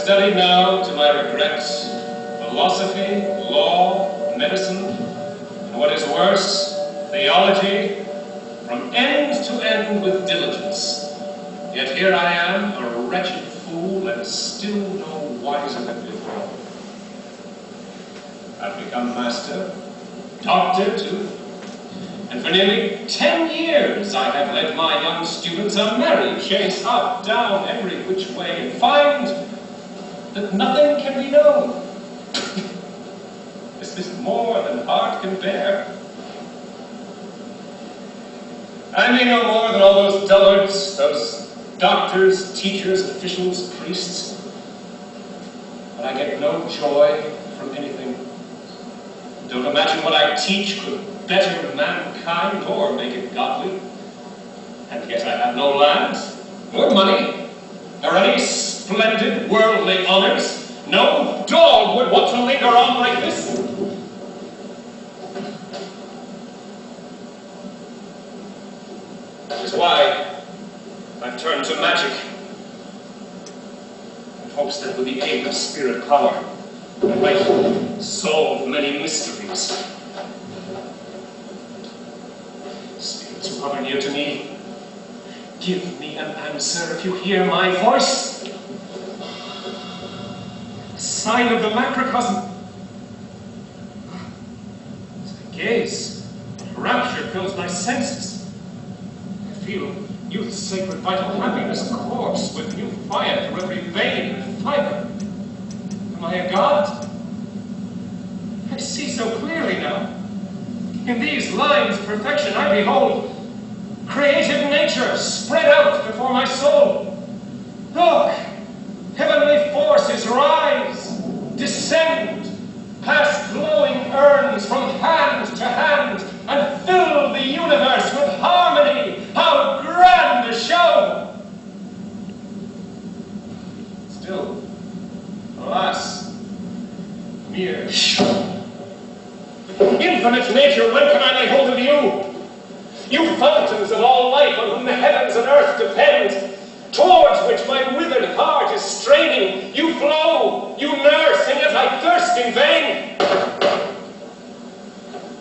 studied now, to my regret, philosophy, law, medicine, and what is worse, theology, from end to end with diligence. Yet here I am, a wretched fool, and still no wiser than before. I've become master, doctor too, and for nearly 10 years I have led my young students a merry chase up, down, every which way, and find that nothing can be known. This is more than heart can bear. I may know more than all those dullards, those doctors, teachers, officials, priests, but I get no joy from anything. Don't imagine what I teach could better mankind or make it godly. And yet I have no land, nor money, nor any splendid worldly honors. No dog would want to linger on like this. That is why I've turned to magic, in hopes that with the aid of spirit power, I might solve many mysteries. Spirits who hover near to me, give me an answer if you hear my voice. A sign of the macrocosm. As I gaze, rapture fills my senses. I feel youth's sacred vital happiness course with new fire through every vein and fiber. Am I a god? I see so clearly now. In these lines of perfection I behold creative nature spread out before my soul. Look, heavenly forces rise, descend, pass glowing urns from hand to hand, and fill the universe with harmony. How grand a show! Still, alas, mere show. Infinite nature, when can I lay hold of you? You fountains of all life on whom the heavens and earth depend, towards which my withered heart is straining. You flow, you nurse, and yet I thirst in vain.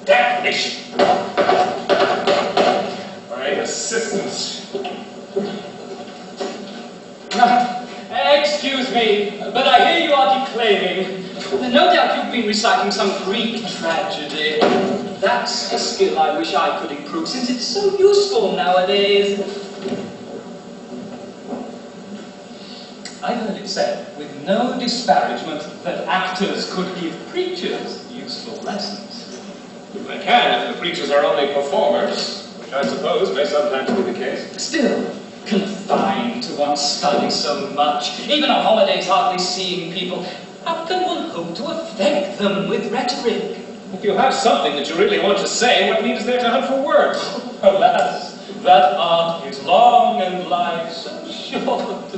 Damnation! My assistants. Excuse me, but I hear you are declaiming. No doubt you've been reciting some Greek tragedy. That's a skill I wish I could improve, since it's so useful nowadays. I've heard it said, with no disparagement, that actors could give preachers useful lessons. They can, if the preachers are only performers, which I suppose may sometimes be the case. Still, confined to one's study so much, even on holidays hardly seeing people, how can one hope to affect them with rhetoric? If you have something that you really want to say, what need is there to hunt for words? Alas, that art is long and life so short.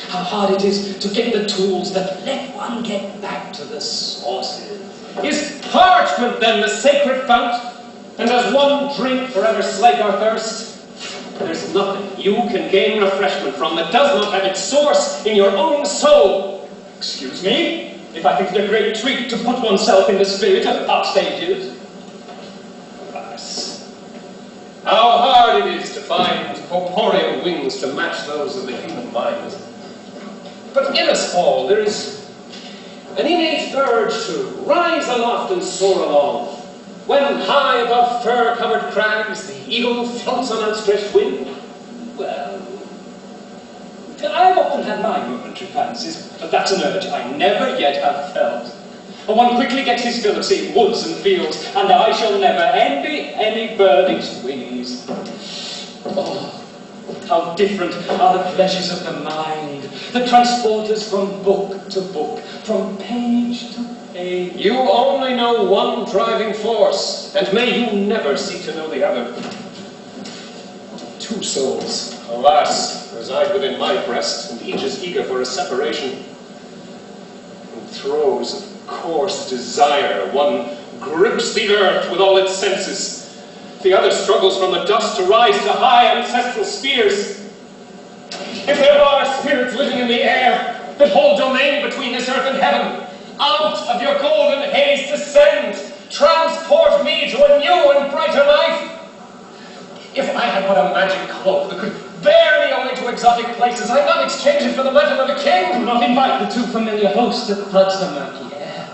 How hard it is to get the tools that let one get back to the sources. Is parchment then the sacred fount? And does one drink forever slake our thirst? There's nothing you can gain refreshment from that does not have its source in your own soul. Excuse me, if I think it a great treat to put oneself in the spirit of upstages. Alas, how hard it is to find corporeal wings to match those of the human mind. But in us all there is an innate urge to rise aloft and soar along. When high above fir-covered crags the eagle floats on outstretched wing. Well, I've often had my momentary fancies, but that's an urge I never yet have felt. But one quickly gets his fill of seeing woods and fields, and I shall never envy any birdie's wings. Oh, how different are the pleasures of the mind, that transport us from book to book, from page to page. You only know one driving force, and may you never seek to know the other. Two souls, alas, reside within my breast, and each is eager for a separation. In throes of coarse desire, one grips the earth with all its senses. The other struggles from the dust to rise to high ancestral spheres. If there are spirits living in the air, that hold domain between this earth and heaven. Out of your golden haze descend, transport me to a new and brighter life. If I had but a magic cloak that could bear me away to exotic places, I'd not exchange it for the mantle of a king. Do not invite the too familiar host that floods the murky air.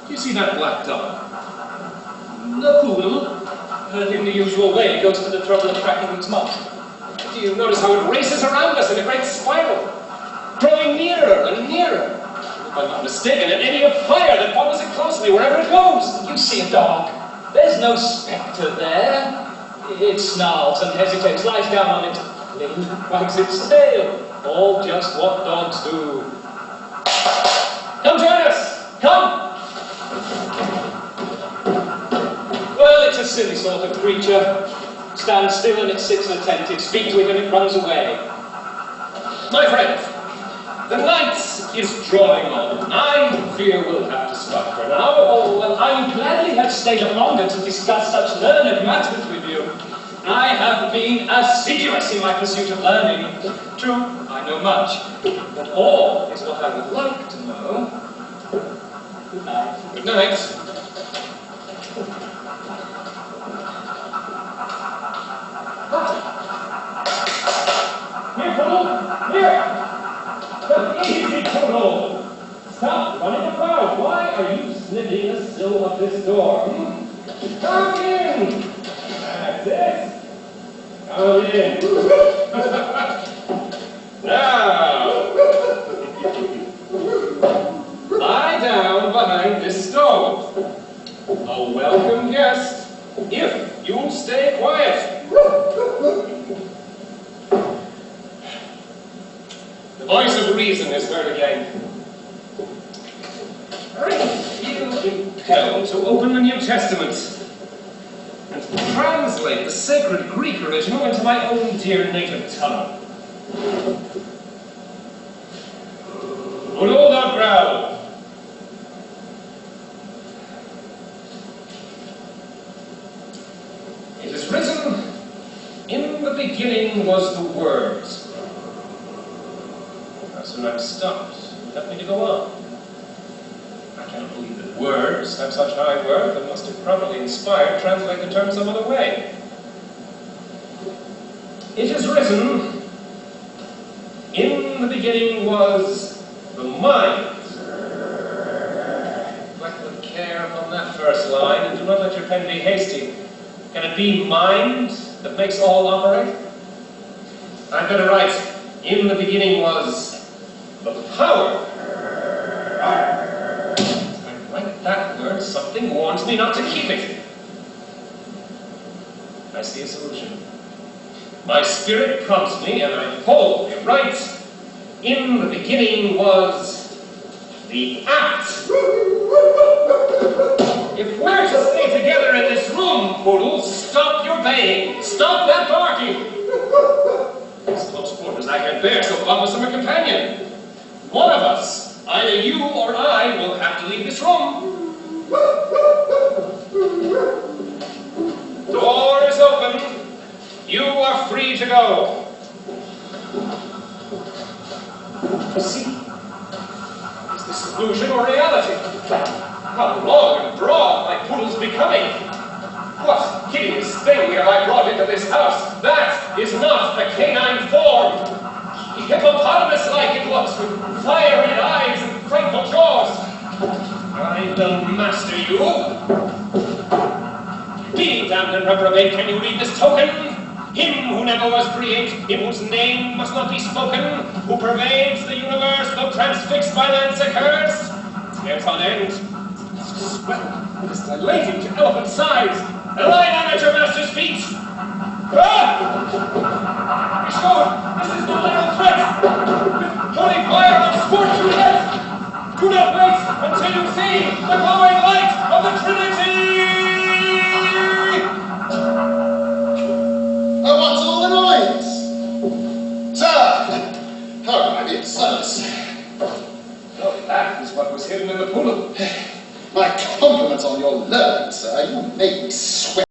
Do you see that black dog? The poodle, heard in the usual way, goes to the trouble of tracking its master. Do you notice how it races around us in a great spiral, drawing nearer and nearer? If I'm not mistaken, an eddy of fire that follows it closely wherever it goes. You see a dog. There's no spectre there. It snarls and hesitates, lies down on its limb, wags its tail. All just what dogs do. Come join us! Come! Well, it's a silly sort of creature. Stands still and it sits attentive. Speak to it and it runs away. My friend, the night is drawing on. I fear we'll have to stop for now. Oh, well, I would gladly have stayed longer to discuss such learned matters with you. I have been assiduous in my pursuit of learning. True, I know much, but all is what I would like to know. Good night. Good night. Here, Poodle! Here! Easy, Poodle! Stop running about! Why are you sniffing the sill of this door? Come in! That's it! Come in! Now! Lie down behind this stove. A welcome guest, if you'll stay quiet. The voice of reason is heard again. I feel impelled to open the New Testament and translate the sacred Greek original into my own dear native tongue. Hold up, growl. It is written, in the beginning was the Word. So I'm stopped. Let me to go on. I cannot believe that words have such high worth and must have properly inspired translate the term some other way. It is written, in the beginning was the mind. Reflect with care upon that first line and do not let your pen be hasty. Can it be mind that makes all operate? I'd better write, in the beginning was the power. I like that word. Something warns me not to keep it. I see a solution. My spirit prompts me, and I boldly write, in the beginning was the act. If we're to stay together in this room, Poodle, stop your baying. Stop that barking. As close quarters I can bear, so bothersome a companion. One of us, either you or I, will have to leave this room. Door is open. You are free to go. See, is this illusion or reality? How long and broad my Poodle's becoming. What hideous thing have I brought into this house? That is not a canine form. Hippopotamus-like it looks, with fire-red eyes and frightful jaws. I will master you. Be damned and reprobate, can you read this token? Him who never was create, him whose name must not be spoken, who pervades the universe, though transfixed by lance accursed. Scarce on end. Swell, it is dilating to elephant size. Lie down at your master's feet. Ah! Be sure, this is no little threat. Holy fire will scorch you to death. Do not wait until you see the glowing light of the Trinity. What's all the noise? Sir, how can I be of service? Oh, that is what was hidden in the poodle. My compliments on your learning, sir. You make me sweat.